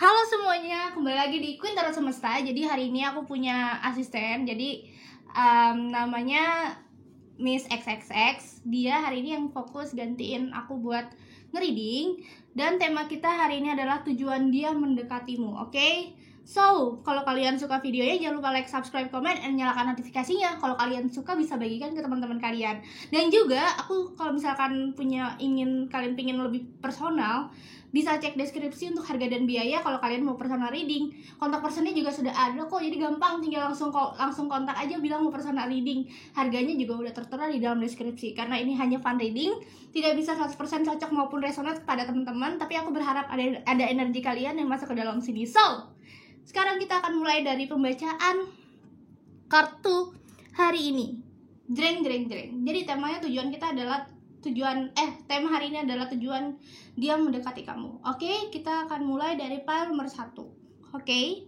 Halo semuanya, kembali lagi di Queen Tarot Semesta. Jadi hari ini aku punya asisten. Jadi namanya Miss XXX. Dia hari ini yang fokus gantiin aku buat nge-reading. Dan tema kita hari ini adalah tujuan dia mendekatimu. Oke? So, kalau kalian suka videonya jangan lupa like, subscribe, komen, dan nyalakan notifikasinya. Kalau kalian suka bisa bagikan ke teman-teman kalian. Dan juga aku kalau misalkan kalian pingin lebih personal, bisa cek deskripsi untuk harga dan biaya kalau kalian mau personal reading. Kontak personnya juga sudah ada kok, jadi gampang, tinggal langsung kontak aja bilang mau personal reading. Harganya juga udah tertera di dalam deskripsi. Karena ini hanya fun reading, tidak bisa 100% cocok maupun resonate pada teman-teman, tapi aku berharap ada energi kalian yang masuk ke dalam sini. So, sekarang kita akan mulai dari pembacaan kartu hari ini. Jreng. Jadi temanya tema hari ini adalah tujuan dia mendekati kamu. Oke, kita akan mulai dari pile nomor 1. Oke.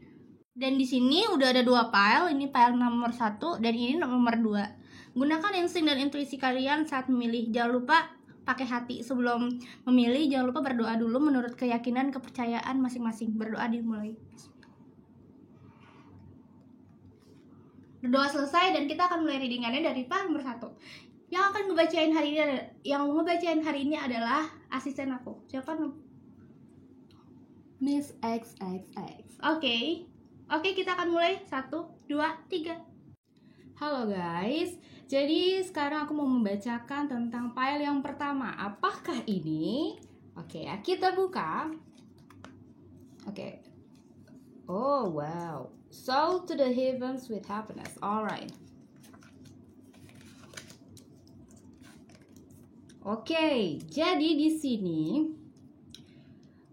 Dan di sini udah ada 2 pile, ini pile nomor 1 dan ini nomor 2. Gunakan insting dan intuisi kalian saat memilih. Jangan lupa pakai hati sebelum memilih. Jangan lupa berdoa dulu menurut keyakinan kepercayaan masing-masing. Berdoa dimulai. Berdoa selesai dan kita akan mulai readingannya dari pile nomor 1. Yang ngebacain hari ini adalah asisten aku. Siapa? Miss XXX. Oke, kita akan mulai. 1, 2, 3. Halo guys. Jadi sekarang aku mau membacakan tentang pile yang pertama. Apakah ini? Oke, kita buka. Oke. Oh wow. Soul to the heavens with happiness. Alright. Oke, jadi di sini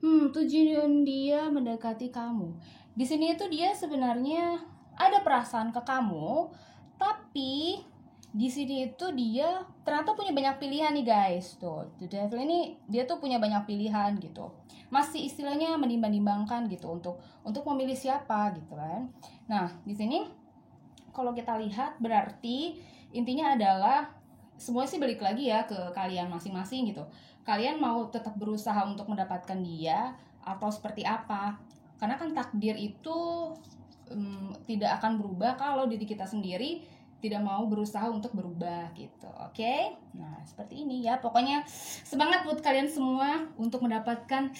tujuan dia mendekati kamu. Di sini itu dia sebenarnya ada perasaan ke kamu, tapi di sini itu dia ternyata punya banyak pilihan nih guys. Tuh, The Devil ini dia tuh punya banyak pilihan gitu. Masih istilahnya menimbang-nimbangkan gitu untuk memilih siapa gitu kan. Nah, di sini kalau kita lihat berarti intinya adalah semuanya sih balik lagi ya ke kalian masing-masing gitu. Kalian mau tetap berusaha untuk mendapatkan dia atau seperti apa? Karena kan takdir itu tidak akan berubah kalau diri kita sendiri tidak mau berusaha untuk berubah gitu. Oke? Nah, seperti ini ya. Pokoknya semangat buat kalian semua untuk mendapatkan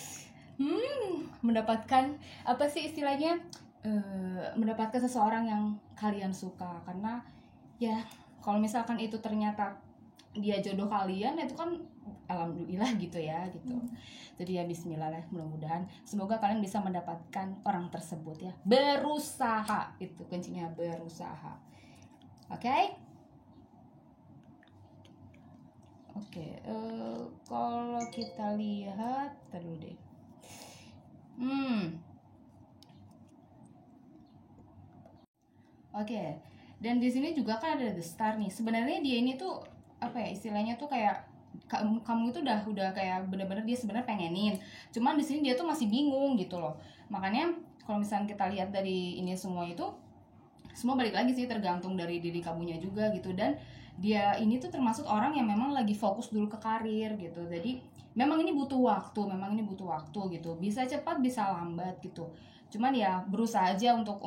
apa sih istilahnya? Mendapatkan seseorang yang kalian suka. Karena ya kalau misalkan itu ternyata dia jodoh kalian, itu kan alhamdulillah gitu ya gitu. Jadi ya bismillah lah, mudah-mudahan semoga kalian bisa mendapatkan orang tersebut ya. Berusaha, itu kuncinya, berusaha. Oke? Kalau kita lihat dulu deh. Oke. Dan di sini juga kan ada the star nih. Sebenarnya dia ini tuh apa ya istilahnya tuh kayak kamu itu udah kayak bener-bener dia sebenarnya pengenin. Cuman di sini dia tuh masih bingung gitu loh. Makanya kalau misalnya kita lihat dari ini semua itu semua balik lagi sih tergantung dari diri kamunya juga gitu. Dan dia ini tuh termasuk orang yang memang lagi fokus dulu ke karir gitu. Jadi memang ini butuh waktu gitu. Bisa cepat bisa lambat gitu. Cuman ya berusaha aja untuk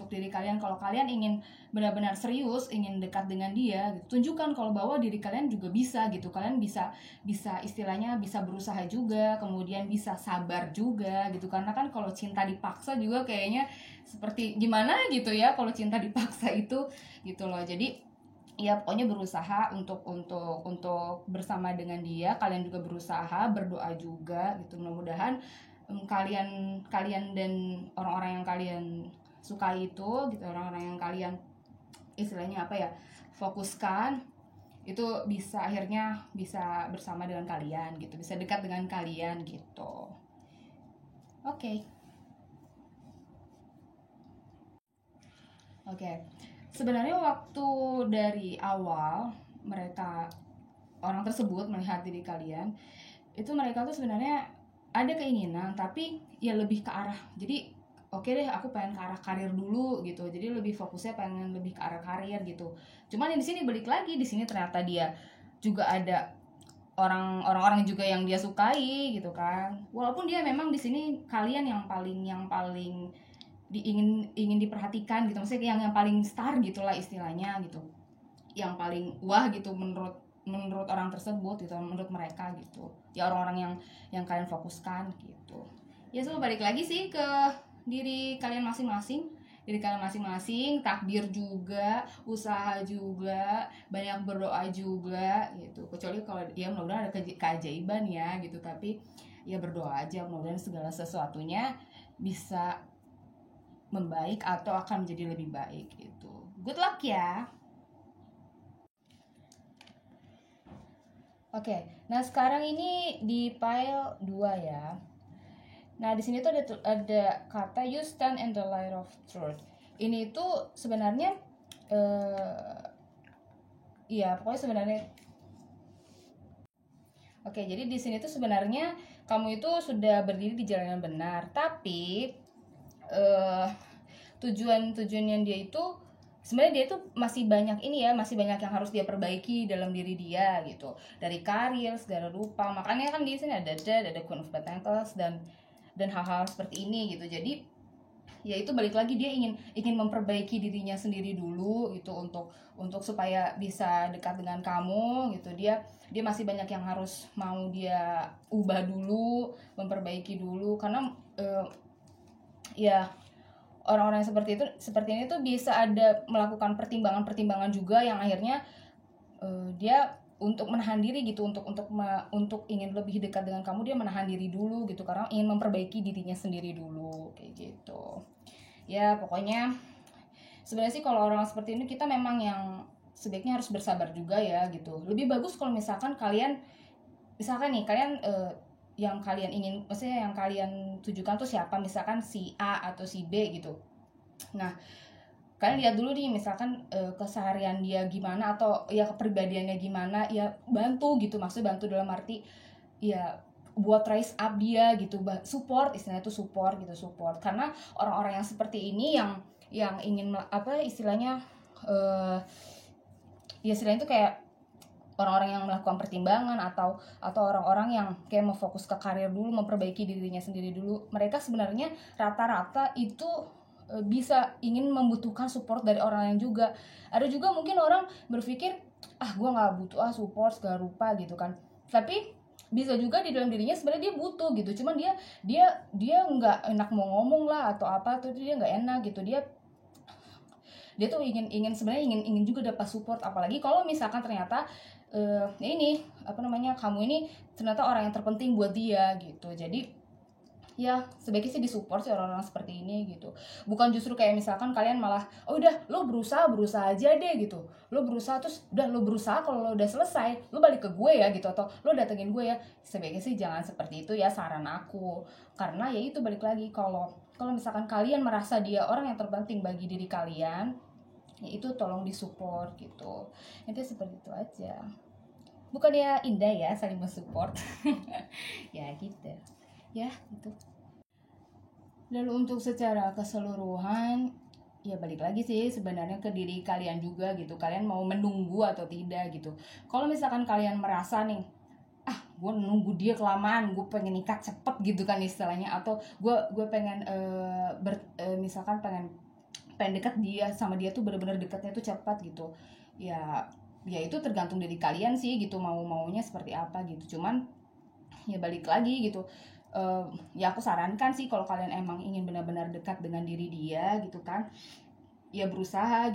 diri kalian. Kalau kalian ingin benar-benar serius, ingin dekat dengan dia gitu, tunjukkan kalau bahwa diri kalian juga bisa gitu. Kalian bisa istilahnya bisa berusaha juga, kemudian bisa sabar juga gitu. Karena kan kalau cinta dipaksa juga kayaknya seperti gimana gitu ya kalau cinta dipaksa itu gitu loh. Jadi ya pokoknya berusaha untuk bersama dengan dia. Kalian juga berusaha, berdoa juga gitu. Mudah-mudahan kalian dan orang-orang yang kalian sukai itu gitu, orang-orang yang kalian istilahnya apa ya fokuskan itu bisa akhirnya bisa bersama dengan kalian gitu, bisa dekat dengan kalian gitu. Oke. Sebenarnya waktu dari awal orang tersebut melihat diri kalian itu mereka tuh sebenarnya ada keinginan tapi ya lebih ke arah, jadi oke deh aku pengen ke arah karir dulu gitu, jadi lebih fokusnya pengen lebih ke arah karir gitu. Cuman di sini balik lagi, di sini ternyata dia juga ada orang-orang juga yang dia sukai gitu kan. Walaupun dia memang di sini kalian yang paling ingin diperhatikan gitu, maksudnya yang paling star gitulah istilahnya gitu, yang paling wah gitu menurut orang tersebut gitu, menurut mereka gitu ya, orang-orang yang kalian fokuskan gitu ya. So balik lagi sih ke diri kalian masing-masing, takdir juga, usaha juga, banyak berdoa juga gitu, kecuali kalau ya mudah-mudahan ada keajaiban ya gitu, tapi ya berdoa aja, mudah-mudahan segala sesuatunya bisa membaik atau akan menjadi lebih baik gitu. Good luck ya. Oke, nah sekarang ini di file 2 ya. Nah, di sini tuh ada kata you stand in the light of truth. Ini tuh sebenarnya iya, pokoknya sebenarnya Oke, jadi di sini tuh sebenarnya kamu itu sudah berdiri di jalan yang benar, tapi tujuan-tujuannya dia itu sebenarnya dia tuh masih banyak ini ya, masih banyak yang harus dia perbaiki dalam diri dia gitu, dari karir segala rupa. Makanya kan di sini ada Death, ada Queen of Pentacles dan hal-hal seperti ini gitu. Jadi ya itu balik lagi, dia ingin memperbaiki dirinya sendiri dulu gitu, untuk supaya bisa dekat dengan kamu gitu. Dia masih banyak yang harus mau dia ubah dulu, memperbaiki dulu, karena ya orang-orang yang seperti ini tuh bisa ada melakukan pertimbangan juga yang akhirnya dia untuk menahan diri gitu, untuk ingin lebih dekat dengan kamu, dia menahan diri dulu gitu karena ingin memperbaiki dirinya sendiri dulu kayak gitu ya. Pokoknya sebenarnya sih kalau orang seperti ini kita memang yang sebaiknya harus bersabar juga ya gitu. Lebih bagus kalau misalkan nih kalian yang kalian ingin, maksudnya yang kalian tujukan tuh siapa, misalkan si A atau si B gitu. Nah, kalian lihat dulu nih misalkan keseharian dia gimana, atau ya kepribadiannya gimana, ya bantu gitu, maksudnya bantu dalam arti ya buat raise up dia gitu, support, istilahnya itu support gitu, karena orang-orang yang seperti ini yang ingin apa istilahnya ya istilahnya itu kayak orang-orang yang melakukan pertimbangan, atau orang-orang yang kayak mau fokus ke karir dulu, memperbaiki dirinya sendiri dulu. Mereka sebenarnya rata-rata itu bisa ingin membutuhkan support dari orang lain juga. Ada juga mungkin orang berpikir, gue nggak butuh support segala rupa gitu kan. Tapi bisa juga di dalam dirinya sebenarnya dia butuh gitu, cuman dia nggak enak mau ngomong lah atau apa tuh, dia nggak enak gitu. Dia tuh sebenarnya ingin juga dapat support, apalagi kalau misalkan ternyata ini apa namanya, kamu ini ternyata orang yang terpenting buat dia gitu. Jadi ya sebaiknya sih disupport sih orang-orang seperti ini gitu. Bukan justru kayak misalkan kalian malah udah lo berusaha aja deh gitu, lo berusaha terus udah lo berusaha, kalau lo udah selesai lo balik ke gue ya gitu, atau lo datengin gue ya. Sebaiknya sih jangan seperti itu ya, saran aku. Karena ya itu balik lagi, kalau misalkan kalian merasa dia orang yang terpenting bagi diri kalian, ya itu tolong disupport gitu. Itu seperti itu aja. Bukannya indah ya saling mensupport. Ya gitu ya itu. Lalu untuk secara keseluruhan ya balik lagi sih sebenarnya ke diri kalian juga gitu, kalian mau menunggu atau tidak gitu. Kalau misalkan kalian merasa nih, gue nunggu dia kelamaan, gue pengen nikah cepet gitu kan istilahnya, atau gue pengen misalkan pengen dekat sama dia tuh bener-bener dekatnya tuh cepat gitu ya. Itu tergantung dari kalian sih gitu, maunya seperti apa gitu. Cuman ya balik lagi gitu, ya aku sarankan sih kalau kalian emang ingin benar-benar dekat dengan diri dia gitu kan, ya berusaha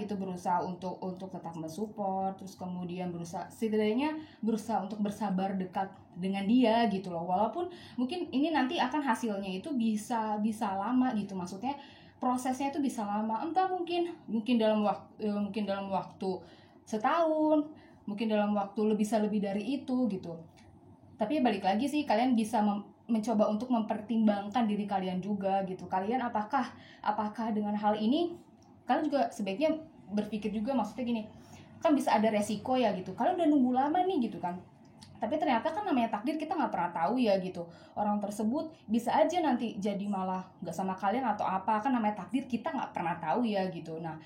untuk tetap mensupport, terus kemudian setidaknya berusaha untuk bersabar dekat dengan dia gitu loh. Walaupun mungkin ini nanti akan hasilnya itu bisa lama gitu, maksudnya prosesnya itu bisa lama, entah mungkin dalam waktu setahun, mungkin dalam waktu lebih dari itu gitu. Tapi balik lagi sih, kalian bisa mencoba untuk mempertimbangkan diri kalian juga gitu. Kalian apakah dengan hal ini kalian juga sebaiknya berpikir juga, maksudnya gini, kan bisa ada resiko ya gitu. Kalian udah nunggu lama nih gitu kan, tapi ternyata kan namanya takdir, kita nggak pernah tahu ya gitu. Orang tersebut bisa aja nanti jadi malah nggak sama kalian atau apa, kan namanya takdir, kita nggak pernah tahu ya gitu. Nah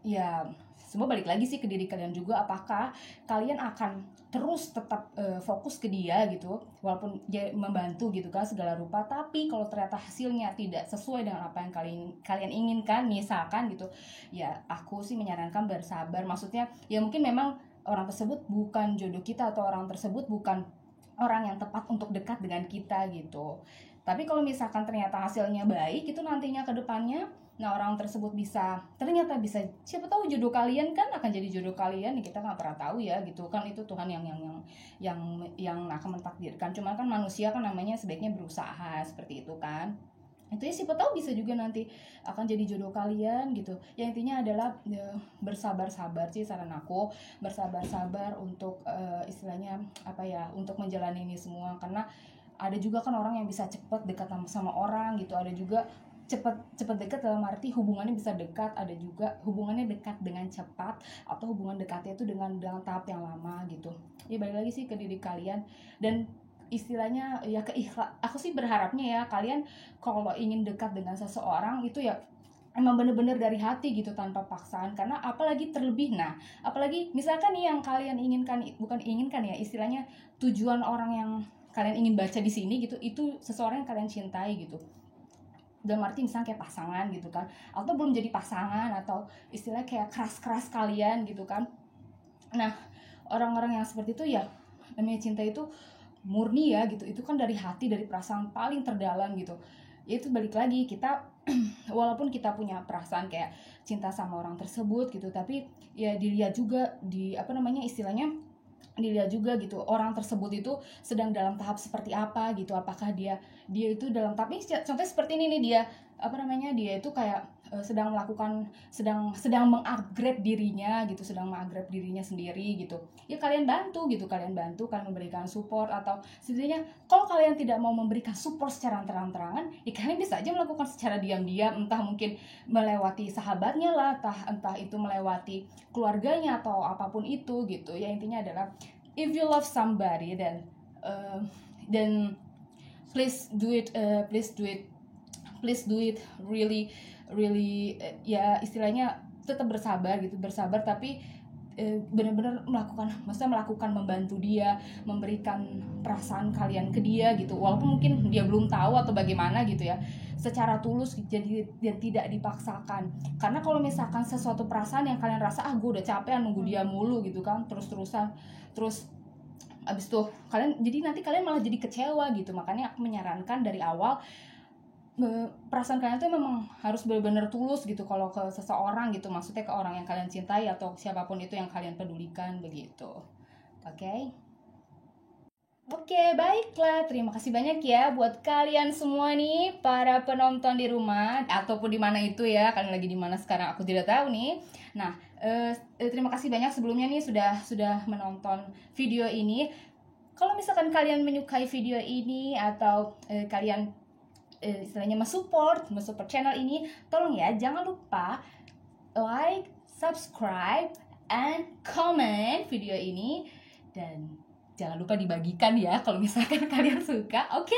ya semua balik lagi sih ke diri kalian juga, apakah kalian akan terus tetap fokus ke dia gitu walaupun dia membantu gitu kan segala rupa, tapi kalau ternyata hasilnya tidak sesuai dengan apa yang kalian inginkan misalkan gitu, ya aku sih menyarankan bersabar. Maksudnya ya mungkin memang orang tersebut bukan jodoh kita atau orang tersebut bukan orang yang tepat untuk dekat dengan kita gitu. Tapi kalau misalkan ternyata hasilnya baik itu nantinya ke depannya, nah orang tersebut ternyata bisa, siapa tahu jodoh kalian kan akan jadi jodoh kalian, kita nggak pernah tahu ya gitu kan, itu Tuhan yang akan mentakdirkan. Cuma kan manusia kan namanya sebaiknya berusaha seperti itu kan. Itu ya siapa tahu bisa juga nanti akan jadi jodoh kalian gitu. Yang intinya adalah bersabar-sabar sih saran aku, bersabar-sabar untuk istilahnya apa ya, untuk menjalani ini semua. Karena ada juga kan orang yang bisa cepat dekat sama orang gitu, ada juga cepat dekat dalam arti hubungannya bisa dekat, ada juga hubungannya dekat dengan cepat, atau hubungan dekatnya itu dengan tahap yang lama gitu. Ya balik lagi sih ke diri kalian, dan istilahnya ya aku sih berharapnya ya kalian kalau ingin dekat dengan seseorang itu ya emang bener-bener dari hati gitu tanpa paksaan. Karena apalagi terlebih, nah apalagi misalkan nih yang kalian inginkan, bukan inginkan ya, istilahnya tujuan orang yang kalian ingin baca di sini gitu, itu seseorang yang kalian cintai gitu, dalam arti misalnya kayak pasangan gitu kan, atau belum jadi pasangan, atau istilahnya kayak keras-keras kalian gitu kan. Nah orang-orang yang seperti itu ya namanya cinta itu murni ya gitu, itu kan dari hati, dari perasaan paling terdalam gitu. Ya itu balik lagi, kita walaupun kita punya perasaan kayak cinta sama orang tersebut gitu, tapi ya dilihat juga istilahnya dilihat juga gitu orang tersebut itu sedang dalam tahap seperti apa gitu, apakah dia itu dalam, tapi contohnya seperti ini nih, dia itu kayak sedang mengupgrade dirinya gitu, sedang mengupgrade dirinya sendiri gitu. Ya kalian bantu, kalian memberikan support, atau setidaknya kalau kalian tidak mau memberikan support secara terang-terangan, ya kalian bisa aja melakukan secara diam-diam, entah mungkin melewati sahabatnya lah, entah itu melewati keluarganya atau apapun itu gitu. Ya intinya adalah if you love somebody then please do it really ya istilahnya tetap bersabar gitu, tapi benar-benar melakukan membantu dia, memberikan perasaan kalian ke dia gitu, walaupun mungkin dia belum tahu atau bagaimana gitu ya, secara tulus jadi dan tidak dipaksakan. Karena kalau misalkan sesuatu perasaan yang kalian rasa gue udah capek nunggu dia mulu gitu kan, terus abis itu nanti kalian malah jadi kecewa gitu. Makanya aku menyarankan dari awal perasaan kalian tuh memang harus benar-benar tulus gitu kalau ke seseorang gitu, maksudnya ke orang yang kalian cintai atau siapapun itu yang kalian pedulikan begitu. Oke, baiklah. Terima kasih banyak ya buat kalian semua nih, para penonton di rumah ataupun di mana itu ya, kalian lagi di mana sekarang aku tidak tahu nih. Nah, terima kasih banyak sebelumnya nih sudah menonton video ini. Kalau misalkan kalian menyukai video ini atau kalian istilahnya mensupport channel ini, tolong ya jangan lupa like, subscribe, and comment video ini, dan jangan lupa dibagikan ya kalau misalkan kalian suka. Oke.